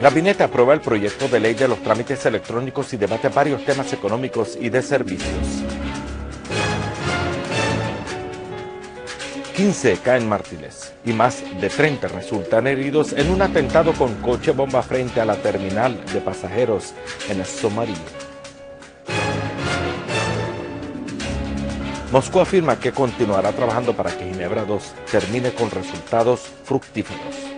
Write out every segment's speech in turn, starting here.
Gabinete aprueba el proyecto de ley de los trámites electrónicos y debate varios temas económicos y de servicios. 15 caen mártires y más de 30 resultan heridos en un atentado con coche bomba frente a la terminal de pasajeros en el Somalia. Moscú afirma que continuará trabajando para que Ginebra II termine con resultados fructíferos.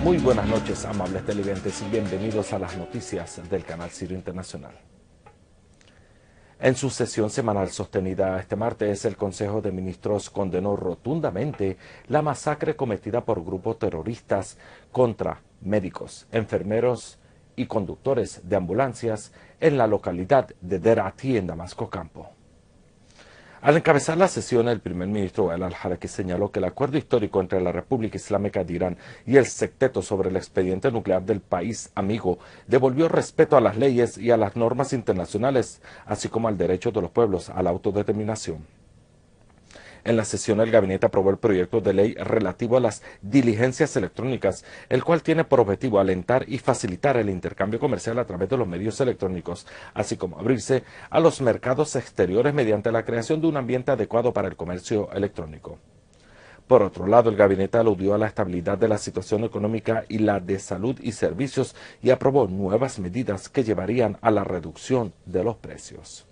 Muy buenas noches, amables televidentes, y bienvenidos a las noticias del canal Sirio Internacional. En su sesión semanal sostenida este martes, el Consejo de Ministros condenó rotundamente la masacre cometida por grupos terroristas contra médicos, enfermeros y conductores de ambulancias en la localidad de Deir Ati, en Damasco Campo. Al encabezar la sesión, el primer ministro Wael al-Haraki señaló que el acuerdo histórico entre la República Islámica de Irán y el secteto sobre el expediente nuclear del país amigo devolvió respeto a las leyes y a las normas internacionales, así como al derecho de los pueblos a la autodeterminación. En la sesión, el gabinete aprobó el proyecto de ley relativo a las diligencias electrónicas, el cual tiene por objetivo alentar y facilitar el intercambio comercial a través de los medios electrónicos, así como abrirse a los mercados exteriores mediante la creación de un ambiente adecuado para el comercio electrónico. Por otro lado, el gabinete aludió a la estabilidad de la situación económica y la de salud y servicios y aprobó nuevas medidas que llevarían a la reducción de los precios.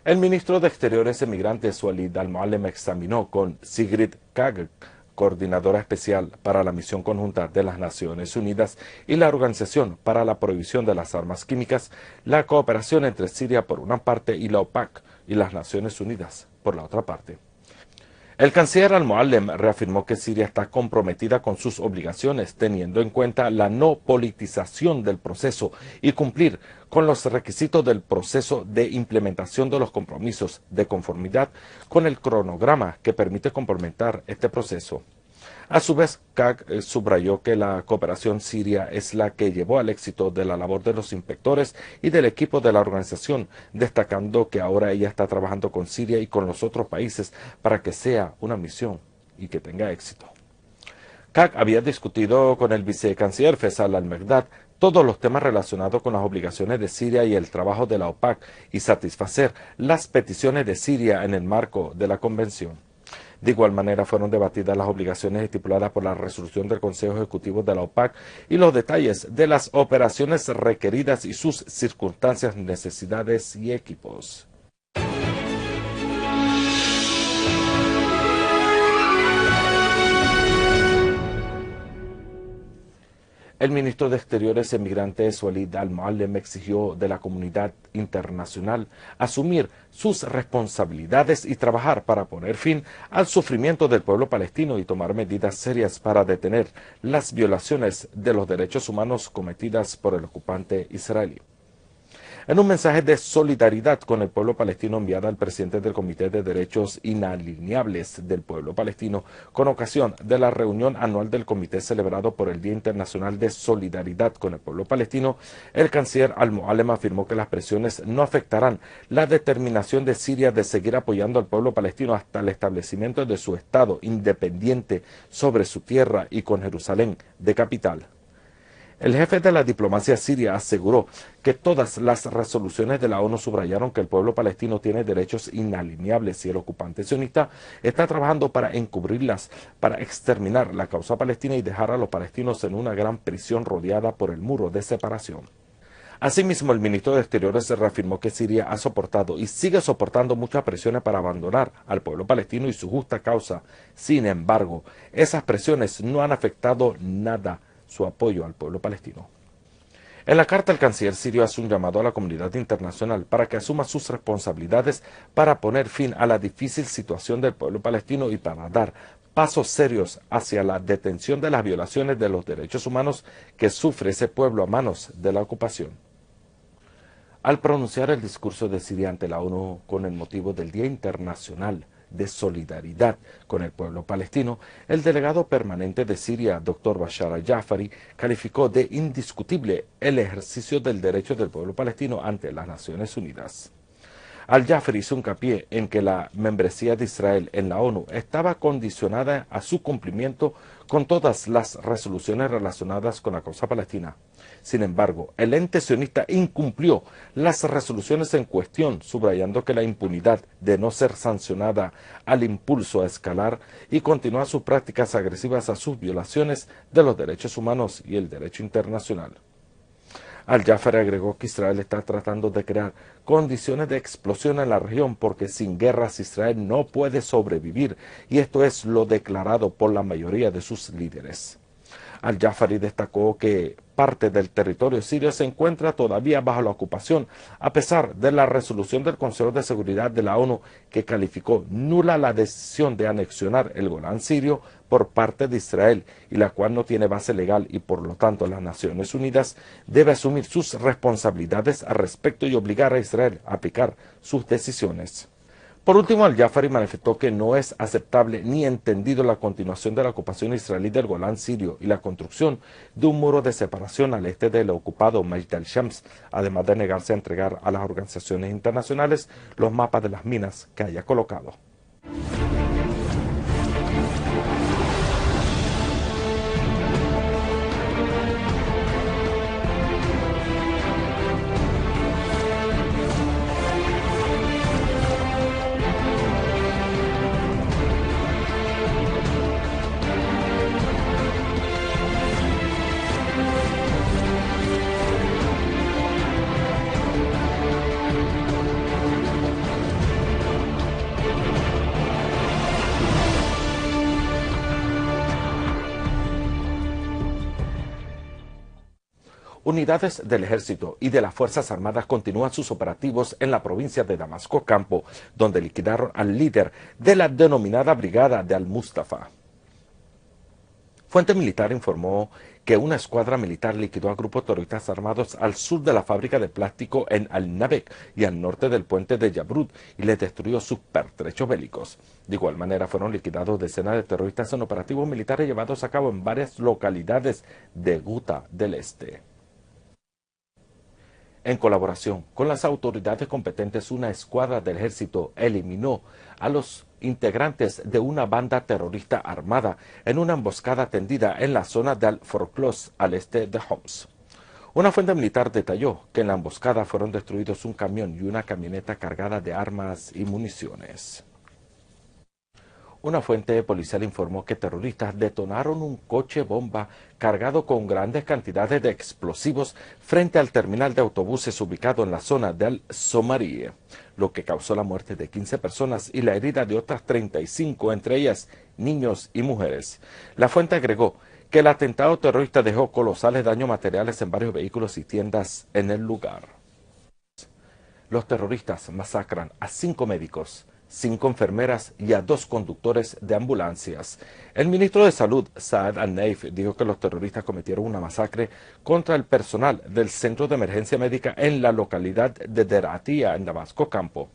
El ministro de Exteriores Emigrantes, Walid al-Muallem, examinó con Sigrid Kaag, coordinadora especial para la Misión Conjunta de las Naciones Unidas y la Organización para la Prohibición de las Armas Químicas, la cooperación entre Siria por una parte y la OPAC y las Naciones Unidas por la otra parte. El canciller al-Muallem reafirmó que Siria está comprometida con sus obligaciones, teniendo en cuenta la no politización del proceso y cumplir con los requisitos del proceso de implementación de los compromisos de conformidad con el cronograma que permite complementar este proceso. A su vez, Kaag subrayó que la cooperación siria es la que llevó al éxito de la labor de los inspectores y del equipo de la organización, destacando que ahora ella está trabajando con Siria y con los otros países para que sea una misión y que tenga éxito. Kaag había discutido con el vicecanciller Faisal al-Mekdad todos los temas relacionados con las obligaciones de Siria y el trabajo de la OPAC y satisfacer las peticiones de Siria en el marco de la convención. De igual manera, fueron debatidas las obligaciones estipuladas por la resolución del Consejo Ejecutivo de la OPAC y los detalles de las operaciones requeridas y sus circunstancias, necesidades y equipos. El ministro de Exteriores Emigrantes, Walid al-Muallem, exigió de la comunidad internacional asumir sus responsabilidades y trabajar para poner fin al sufrimiento del pueblo palestino y tomar medidas serias para detener las violaciones de los derechos humanos cometidas por el ocupante israelí. En un mensaje de solidaridad con el pueblo palestino enviado al presidente del Comité de Derechos Inalienables del Pueblo Palestino con ocasión de la reunión anual del comité celebrado por el Día Internacional de Solidaridad con el Pueblo Palestino, el canciller al-Muallem afirmó que las presiones no afectarán la determinación de Siria de seguir apoyando al pueblo palestino hasta el establecimiento de su Estado independiente sobre su tierra y con Jerusalén de capital. El jefe de la diplomacia siria aseguró que todas las resoluciones de la ONU subrayaron que el pueblo palestino tiene derechos inalienables y el ocupante sionista está trabajando para encubrirlas, para exterminar la causa palestina y dejar a los palestinos en una gran prisión rodeada por el muro de separación. Asimismo, el ministro de Exteriores reafirmó que Siria ha soportado y sigue soportando muchas presiones para abandonar al pueblo palestino y su justa causa. Sin embargo, esas presiones no han afectado nada su apoyo al pueblo palestino. En la carta, el canciller sirio hace un llamado a la comunidad internacional para que asuma sus responsabilidades para poner fin a la difícil situación del pueblo palestino y para dar pasos serios hacia la detención de las violaciones de los derechos humanos que sufre ese pueblo a manos de la ocupación. Al pronunciar el discurso de Siria ante la ONU con el motivo del Día Internacional de Solidaridad con el pueblo palestino, el delegado permanente de Siria, Dr. Bashar al-Jafari, calificó de indiscutible el ejercicio del derecho del pueblo palestino ante las Naciones Unidas. Al-Jafari hizo hincapié en que la membresía de Israel en la ONU estaba condicionada a su cumplimiento con todas las resoluciones relacionadas con la causa palestina. Sin embargo, el ente sionista incumplió las resoluciones en cuestión, subrayando que la impunidad de no ser sancionada al impulso a escalar y continuar sus prácticas agresivas a sus violaciones de los derechos humanos y el derecho internacional. Al-Jafari agregó que Israel está tratando de crear condiciones de explosión en la región porque sin guerras Israel no puede sobrevivir, y esto es lo declarado por la mayoría de sus líderes. Al-Jafari destacó que parte del territorio sirio se encuentra todavía bajo la ocupación, a pesar de la resolución del Consejo de Seguridad de la ONU que calificó nula la decisión de anexionar el Golán sirio por parte de Israel, y la cual no tiene base legal, y por lo tanto las Naciones Unidas debe asumir sus responsabilidades al respecto y obligar a Israel a aplicar sus decisiones. Por último, Al-Jafari manifestó que no es aceptable ni entendido la continuación de la ocupación israelí del Golán sirio y la construcción de un muro de separación al este del ocupado Majd al-Shams, además de negarse a entregar a las organizaciones internacionales los mapas de las minas que haya colocado. Unidades del Ejército y de las Fuerzas Armadas continúan sus operativos en la provincia de Damasco Campo, donde liquidaron al líder de la denominada Brigada de Al-Mustafa. Fuente militar informó que una escuadra militar liquidó a grupos terroristas armados al sur de la fábrica de plástico en Al-Nabek y al norte del puente de Yabrud, y les destruyó sus pertrechos bélicos. De igual manera fueron liquidados decenas de terroristas en operativos militares llevados a cabo en varias localidades de Guta del Este. En colaboración con las autoridades competentes, una escuadra del ejército eliminó a los integrantes de una banda terrorista armada en una emboscada tendida en la zona de Al-Forclos, al este de Homs. Una fuente militar detalló que en la emboscada fueron destruidos un camión y una camioneta cargada de armas y municiones. Una fuente policial informó que terroristas detonaron un coche bomba cargado con grandes cantidades de explosivos frente al terminal de autobuses ubicado en la zona de Al-Somarie, lo que causó la muerte de 15 personas y la herida de otras 35, entre ellas niños y mujeres. La fuente agregó que el atentado terrorista dejó colosales daños materiales en varios vehículos y tiendas en el lugar. Los terroristas masacran a 5 médicos, 5 enfermeras y a 2 conductores de ambulancias. El ministro de Salud, Saad al-Naif, dijo que los terroristas cometieron una masacre contra el personal del Centro de Emergencia Médica en la localidad de Deratia, en Damasco Campo.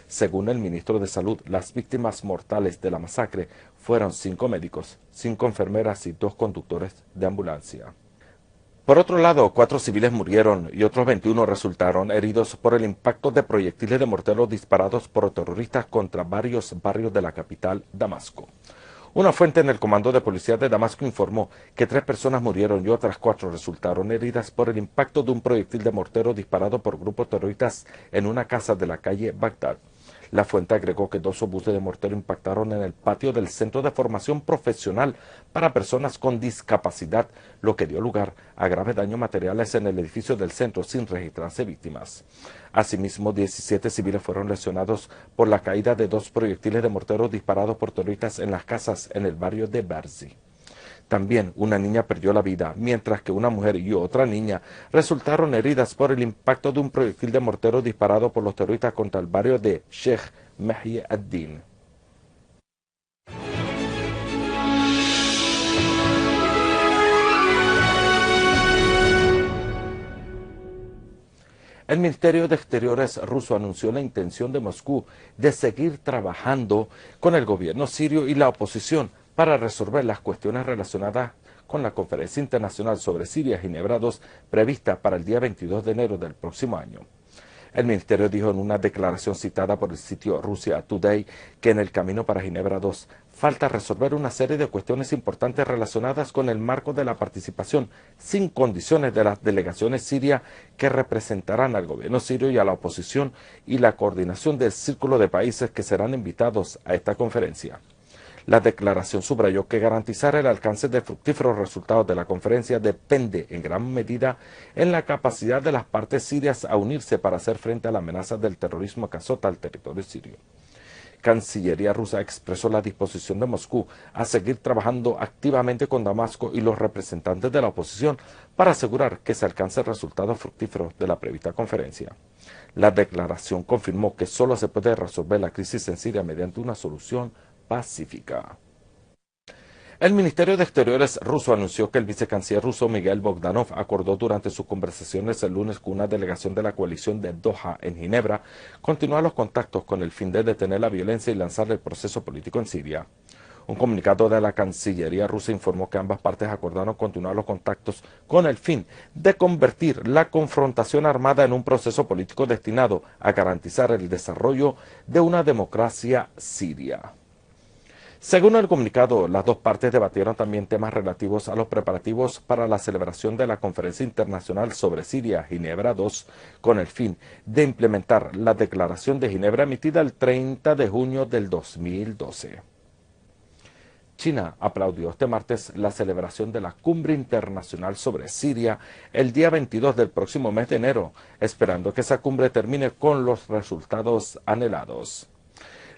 Según el ministro de Salud, las víctimas mortales de la masacre fueron 5 médicos, 5 enfermeras y 2 conductores de ambulancia. Por otro lado, 4 civiles murieron y otros 21 resultaron heridos por el impacto de proyectiles de mortero disparados por terroristas contra varios barrios de la capital, Damasco. Una fuente en el Comando de Policía de Damasco informó que 3 personas murieron y otras 4 resultaron heridas por el impacto de un proyectil de mortero disparado por grupos terroristas en una casa de la calle Bagdad. La fuente agregó que 2 obuses de mortero impactaron en el patio del Centro de Formación Profesional para Personas con Discapacidad, lo que dio lugar a graves daños materiales en el edificio del centro sin registrarse víctimas. Asimismo, 17 civiles fueron lesionados por la caída de 2 proyectiles de mortero disparados por terroristas en las casas en el barrio de Barzi. También una niña perdió la vida, mientras que una mujer y otra niña resultaron heridas por el impacto de un proyectil de mortero disparado por los terroristas contra el barrio de Sheikh Mehi ad-Din. El Ministerio de Exteriores ruso anunció la intención de Moscú de seguir trabajando con el gobierno sirio y la oposición para resolver las cuestiones relacionadas con la Conferencia Internacional sobre Siria Ginebra II prevista para el día 22 de enero del próximo año. El ministerio dijo en una declaración citada por el sitio Russia Today que en el camino para Ginebra II falta resolver una serie de cuestiones importantes relacionadas con el marco de la participación sin condiciones de las delegaciones sirias que representarán al gobierno sirio y a la oposición y la coordinación del círculo de países que serán invitados a esta conferencia. La declaración subrayó que garantizar el alcance de fructíferos resultados de la conferencia depende en gran medida en la capacidad de las partes sirias a unirse para hacer frente a la amenaza del terrorismo que azota al territorio sirio. Cancillería rusa expresó la disposición de Moscú a seguir trabajando activamente con Damasco y los representantes de la oposición para asegurar que se alcance resultados fructíferos de la prevista conferencia. La declaración confirmó que solo se puede resolver la crisis en Siria mediante una solución pacífica. El Ministerio de Exteriores ruso anunció que el vicecanciller ruso Miguel Bogdanov acordó durante sus conversaciones el lunes con una delegación de la coalición de Doha en Ginebra continuar los contactos con el fin de detener la violencia y lanzar el proceso político en Siria. Un comunicado de la Cancillería rusa informó que ambas partes acordaron continuar los contactos con el fin de convertir la confrontación armada en un proceso político destinado a garantizar el desarrollo de una democracia siria. Según el comunicado, las dos partes debatieron también temas relativos a los preparativos para la celebración de la Conferencia Internacional sobre Siria, Ginebra II, con el fin de implementar la Declaración de Ginebra emitida el 30 de junio del 2012. China aplaudió este martes la celebración de la Cumbre Internacional sobre Siria el día 22 del próximo mes de enero, esperando que esa cumbre termine con los resultados anhelados.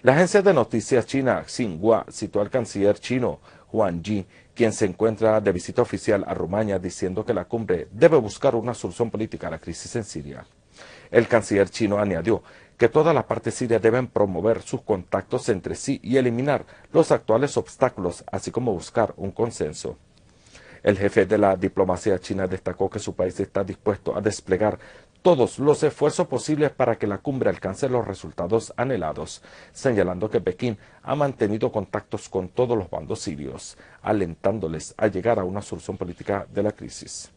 La agencia de noticias china Xinhua citó al canciller chino Wang Yi, quien se encuentra de visita oficial a Rumania, diciendo que la cumbre debe buscar una solución política a la crisis en Siria. El canciller chino añadió que todas las partes sirias deben promover sus contactos entre sí y eliminar los actuales obstáculos, así como buscar un consenso. El jefe de la diplomacia china destacó que su país está dispuesto a desplegar todos los esfuerzos posibles para que la cumbre alcance los resultados anhelados, señalando que Pekín ha mantenido contactos con todos los bandos sirios, alentándoles a llegar a una solución política de la crisis.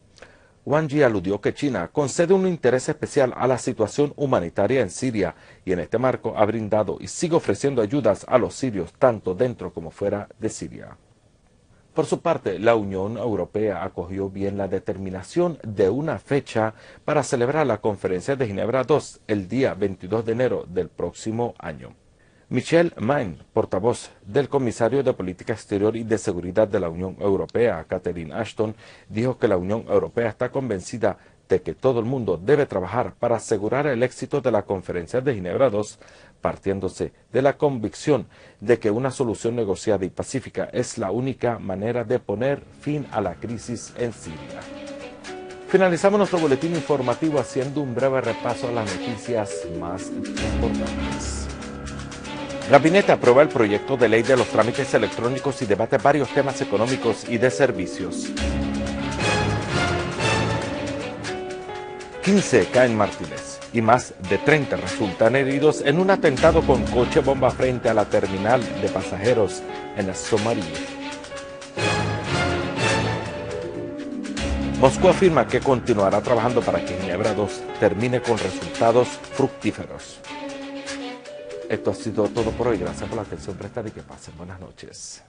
Wang Yi aludió que China concede un interés especial a la situación humanitaria en Siria y en este marco ha brindado y sigue ofreciendo ayudas a los sirios tanto dentro como fuera de Siria. Por su parte, la Unión Europea acogió bien la determinación de una fecha para celebrar la Conferencia de Ginebra II el día 22 de enero del próximo año. Michel Main, portavoz del comisario de Política Exterior y de Seguridad de la Unión Europea, Catherine Ashton, dijo que la Unión Europea está convencida de que todo el mundo debe trabajar para asegurar el éxito de la Conferencia de Ginebra II, partiéndose de la convicción de que una solución negociada y pacífica es la única manera de poner fin a la crisis en Siria. Finalizamos nuestro boletín informativo haciendo un breve repaso a las noticias más importantes. Gabinete aprueba el proyecto de ley de los trámites electrónicos y debate varios temas económicos y de servicios. 15 caen mártires y más de 30 resultan heridos en un atentado con coche bomba frente a la terminal de pasajeros en Somalia. Moscú afirma que continuará trabajando para que Ginebra II termine con resultados fructíferos. Esto ha sido todo por hoy. Gracias por la atención prestada y que pasen buenas noches.